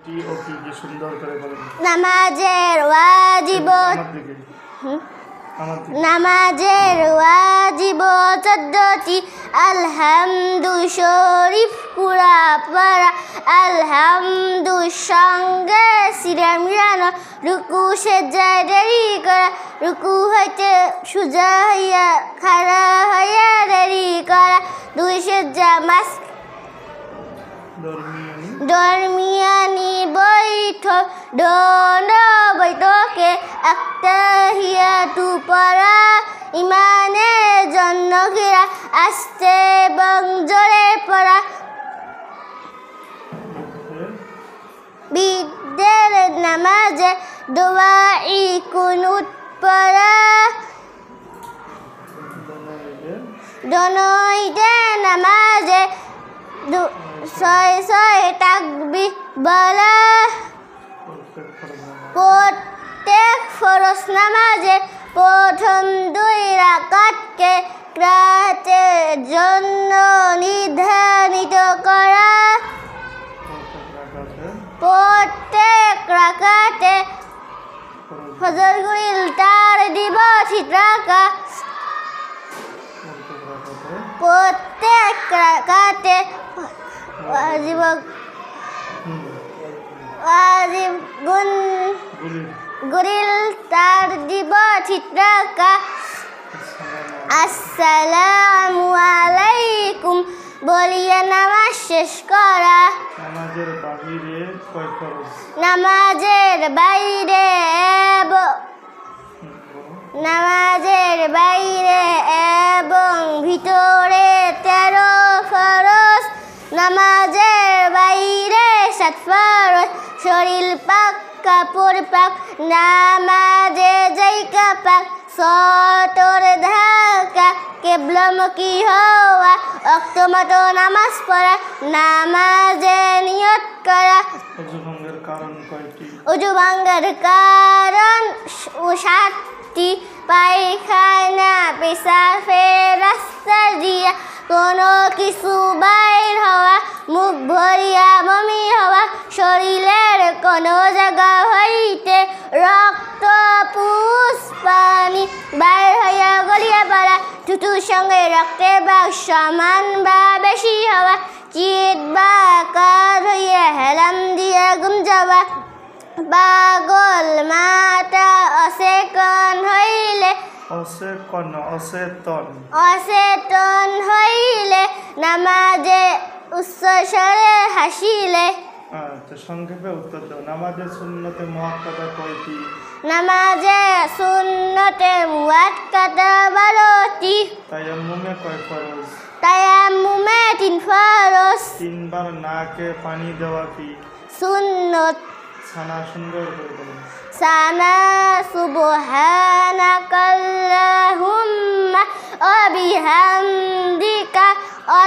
কি সুন্দর করে বলেন। নামাজের ওয়াজিব নামাজের ওয়াজিব 14টি। আলহামদু শরীফ কুরা পারা, আলহামদু সঙ্গে সিরা মিলানো, রুকু সেজদায় দেরি করা, রুকু হইতে সোজা হইয়া খাড়া হইয়া দেরি করা, 2 সেজদা মাস দরমিয়ানি বৈঠক, দণ্ড বৈঠকে আত্তাহিয়াতু পড়া, ইমানের জন্য ঘেরা, আস্তে এবং জোরে পড়া, বিদের নামাজে দোয়াই কুনুত পড়া, দনইদে নামাজে 6 তাকবীর বলা, প্রত্যেক ফরজ নামাজে প্রথম 2 রাকাতকে কিরাতের জন্য নির্ধারিত করা, প্রত্যেক রাকাতে ফজর গুলিল তার দিব ঠিক রাখা, প্রত্যেক রাকাতে ওয়াজিব গুলিল তার দিব ঠিক রাখা, আসসালামু আলাইকুম বলিয়া নামাজ শেষ করা। নামাজের বাইরে এবং ভিতরে 13 ফরজ। নামাজের বাইরে 7 ফরজ, শরীর পাক কাপড় পাক, নামাজে জায়গা পাক, সতর ঢাকা, কিবলামুখী হওয়া, ওয়াক্তমতো নামাজ পড়া, নামাজে নিয়ত করা। ওযু ভাঙ্গার কারণ 7টি। পায়খানা পেশাবের রাস্তা দিয়া কোনো কিছু বাইর হওয়া, মুখ ভরিয়া বমি হওয়া, শরীরের কোনো জায়গা হইতে রক্ত পুষ পানি বাইর হইয়া গড়িয়া পড়া, থুতুর সঙ্গে রক্তের ভাগ সমান বা বেশি হওয়া, চিত বা কাঁধ হইয়া হেলাম দিয়া ঘুম যাওয়া, পাগল মাথা অচেতন হইলে, নামাজে উচ্চস্বরে হাসিলে। সংক্ষেপে উত্তর দাও। নামাজের সুন্নতে মুআক্কাদা কয়টি? নামাজে সুন্নতে মুআক্কাদা 12টি। তায়াম্মুমে কয় ফরজ? তায়াম্মুমে 3 ফরজ। 3 বার নাকে পানি দেওয়া কি সুন্নত? সানা সুন্দর করে বলুন। সানা সুবহানাকাল্লাহুম্মা ওয়া বিহামদিকা ওয়া